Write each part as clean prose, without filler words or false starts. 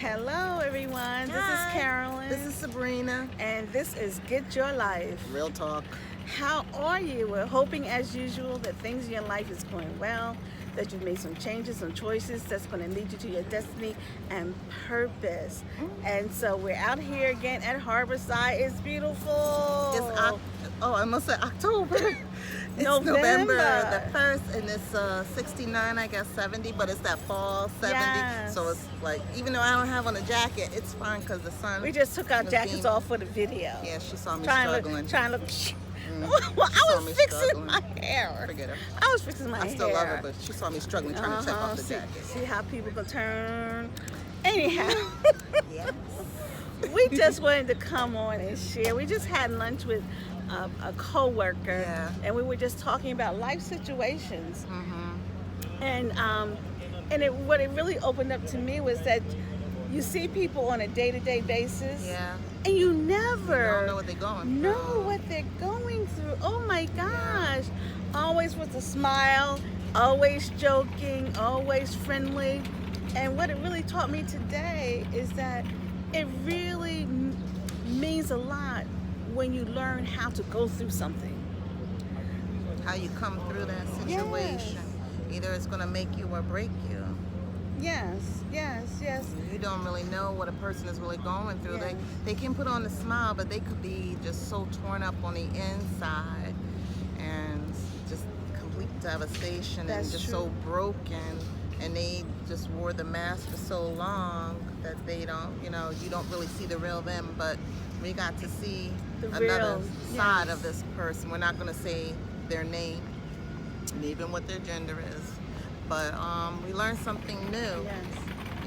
Hello, everyone. This is Carolyn. This is Sabrina. And this is Get Your Life. Real talk. How are you? We're hoping, as usual, that things in your life is going well, that you've made some changes, some choices that's going to lead you to your destiny and purpose. And so we're out here again at Harborside. It's beautiful. I almost said October. It's November the 1st, and it's 69, I guess 70, but it's that fall 70. Yes. So it's like, even though I don't have on a jacket, it's fine because the sun. We just took our jackets off for the video. Yeah, she saw me struggling. Trying to look. Well, I was fixing my hair. Forget her. I was fixing my hair. I still love her, but she saw me struggling trying to check off the jacket. See how people can turn. Anyhow. Yes. We just wanted to come on and share. We just had lunch with a co-worker, and we were just talking about life situations. And what it really opened up to me was that you see people on a day-to-day basis, and you never don't know what they're going through. Know what they're going through. Oh my gosh! Always with a smile, always joking, always friendly. And what it really taught me today is that it really means a lot when you learn how to go through something. How you come through that situation. Either it's going to make you or break you. Yes. You don't really know what a person is really going through. They can put on a smile, but they could be just so torn up on the inside and just complete devastation. That's and just true. So broken. And they just wore the mask for so long that they don't, you don't really see the real them. But we got to see another side of this person. We're not going to say their name and even what their gender is. But we learned something new.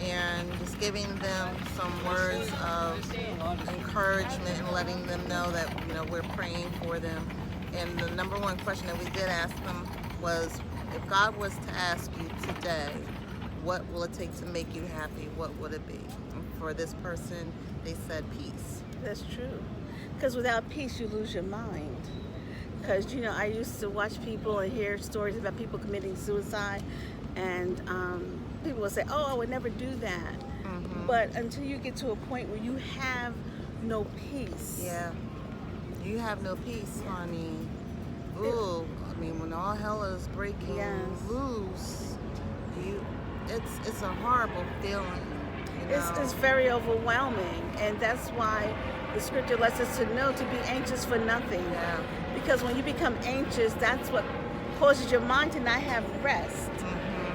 And just giving them some words of encouragement and letting them know that, we're praying for them. And the number one question that we did ask them was, if God was to ask you today, what will it take to make you happy? What would it be? And for this person, they said peace. That's true. Because without peace, you lose your mind. Because, I used to watch people and hear stories about people committing suicide, and people would say, oh, I would never do that. But until you get to a point where you have no peace. Yeah. You have no peace, honey. Ooh. When all hell is breaking loose, it's a horrible feeling. It's very overwhelming, and that's why the scripture lets us to know to be anxious for nothing. Because when you become anxious, that's what causes your mind to not have rest.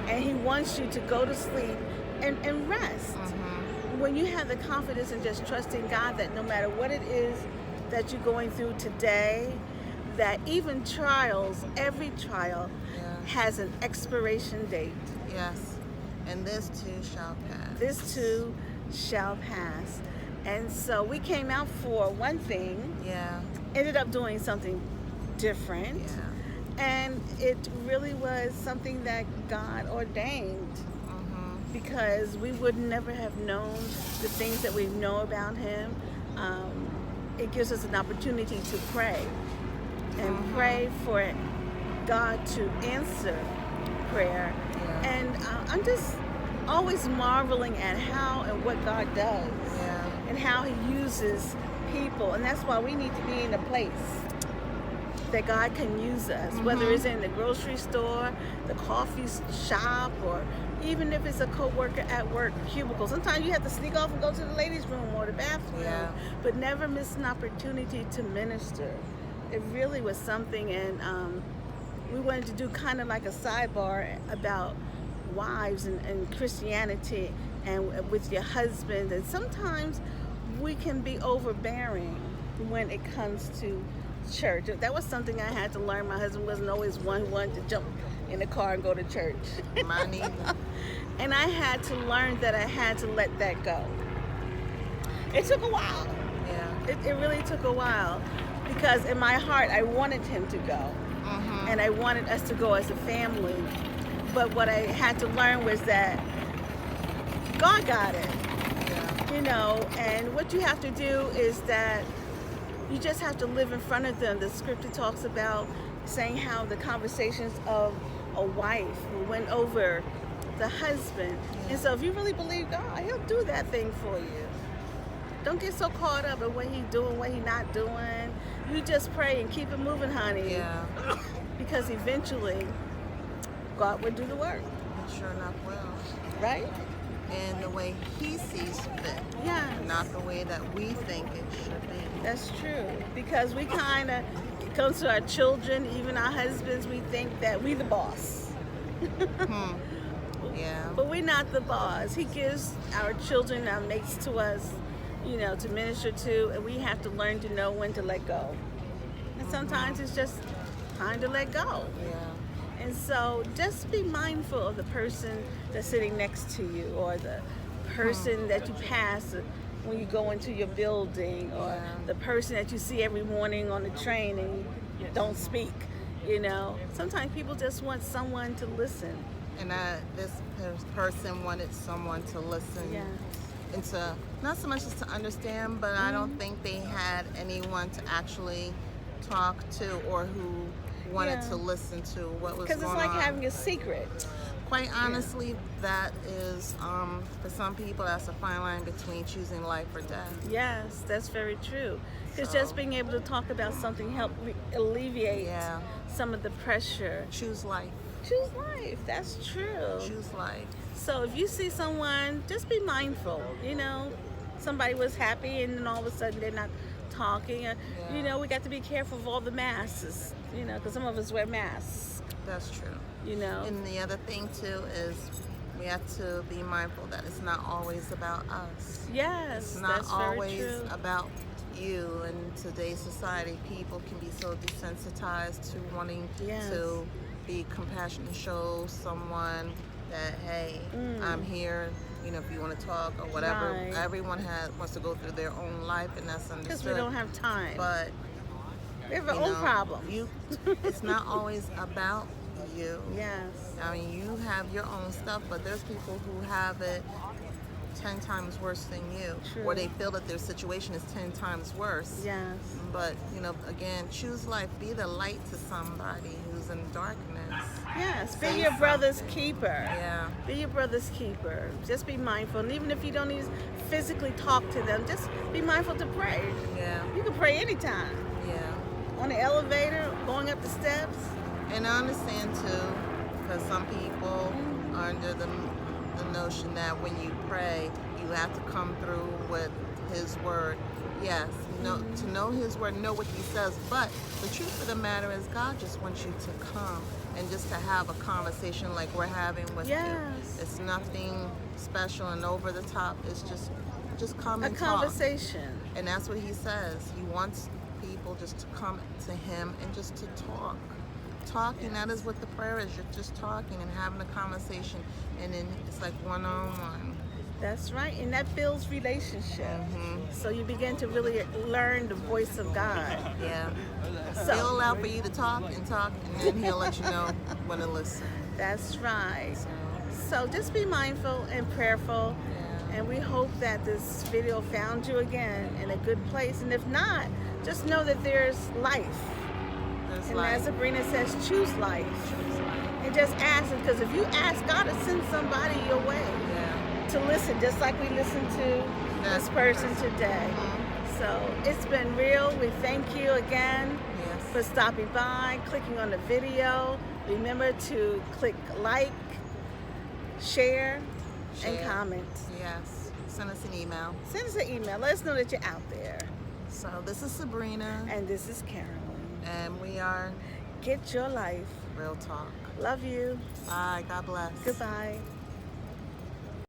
And He wants you to go to sleep and rest. When you have the confidence and just trusting God that no matter what it is that you're going through today, that even trials, every trial has an expiration date. Yes. And this too shall pass. This too shall pass. And so we came out for one thing. Ended up doing something different. And it really was something that God ordained. Because we would never have known the things that we know about Him. It gives us an opportunity to pray. And pray for God to answer prayer. And I'm just always marveling at how and what God does. And how He uses people. And that's why we need to be in a place that God can use us. Whether it's in the grocery store, the coffee shop, or even if it's a co-worker at work cubicle. Sometimes you have to sneak off and go to the ladies' room or the bathroom. But never miss an opportunity to minister. It really was something, and we wanted to do kind of like a sidebar about wives and Christianity and with your husband. And sometimes we can be overbearing when it comes to church. That was something I had to learn. My husband wasn't always one who wanted to jump in the car and go to church. Mine either. And I had to learn that I had to let that go. It took a while. It really took a while. Because in my heart, I wanted him to go. And I wanted us to go as a family. But what I had to learn was that God got it. And what you have to do is that you just have to live in front of them. The scripture talks about saying how the conversations of a wife went over the husband. And so if you really believe God, he'll do that thing for you. Don't get so caught up in what he's doing, what he's not doing. You just pray and keep it moving, honey. Yeah. Because eventually, God will do the work. He sure enough will. Right? In the way he sees fit. Yeah. Not the way that we think it should be. That's true. Because we kind of, it comes to our children, even our husbands, we think that we the boss. Yeah. But we're not the boss. He gives our children, our mates to us, you know, to minister to, and we have to learn to know when to let go. And sometimes it's just time to let go. Yeah. And so just be mindful of the person that's sitting next to you, or the person that you pass when you go into your building, or the person that you see every morning on the train and you don't speak. You know, sometimes people just want someone to listen. And this person wanted someone to listen. Yes. And to, not so much as to understand, but I don't think they had anyone to actually talk to, or who wanted to listen to what was going on. Because it's like having a secret. Quite honestly, that is, for some people, that's a fine line between choosing life or death. Yes, that's very true. Because just being able to talk about something help alleviate some of the pressure. Choose life. Choose life. That's true. Choose life. So if you see someone, just be mindful. You know, somebody was happy and then all of a sudden they're not talking. You know, we got to be careful of all the masks. You know, because some of us wear masks. That's true. You know. And the other thing too is we have to be mindful that it's not always about us. Yes, it's not that's always very true. about you. In today's society, people can be so desensitized to wanting to be compassionate, show someone that, hey, I'm here, you know, if you want to talk or whatever. Right. Everyone wants to go through their own life, and that's understood. Because we don't have time. But we have our own problems. It's not always about you. Yes. I mean, you have your own stuff, but there's people who have it 10 times worse than you. True. Or they feel that their situation is 10 times worse. Yes. But, you know, again, choose life. Be the light to somebody who's in darkness. Yes. Be your brother's keeper. Yeah. Be your brother's keeper. Just be mindful. And even if you don't even physically talk to them, just be mindful to pray. Yeah. You can pray anytime. Yeah. On the elevator, going up the steps. And I understand, too, because some people are under the notion that when you pray, you have to come through with his word. Yes, to know his word, know what he says. But the truth of the matter is, God just wants you to come and just to have a conversation like we're having with you. It's nothing special and over the top. It's just come and talk. A conversation. And that's what he says. He wants people just to come to him and just to talk. Talking, that is what the prayer is. You're just talking and having a conversation, and then it's like one-on-one. That's right, and that builds relationship. So you begin to really learn the voice of God. Yeah. So he'll allow for you to talk, and then he'll let you know when to listen. That's right. So just be mindful and prayerful. And we hope that this video found you again in a good place. And if not, just know that there's life. And as Sabrina says, choose life. And just ask him, because if you ask God to send somebody your way to listen, just like we listened to this person today. So it's been real. We thank you again for stopping by, clicking on the video. Remember to click like, share, and comment. Yes. Send us an email. Send us an email. Let us know that you're out there. So this is Sabrina. And this is Carolyn. And we are Get Your Life. Real Talk. Love you. Bye. God bless. Goodbye.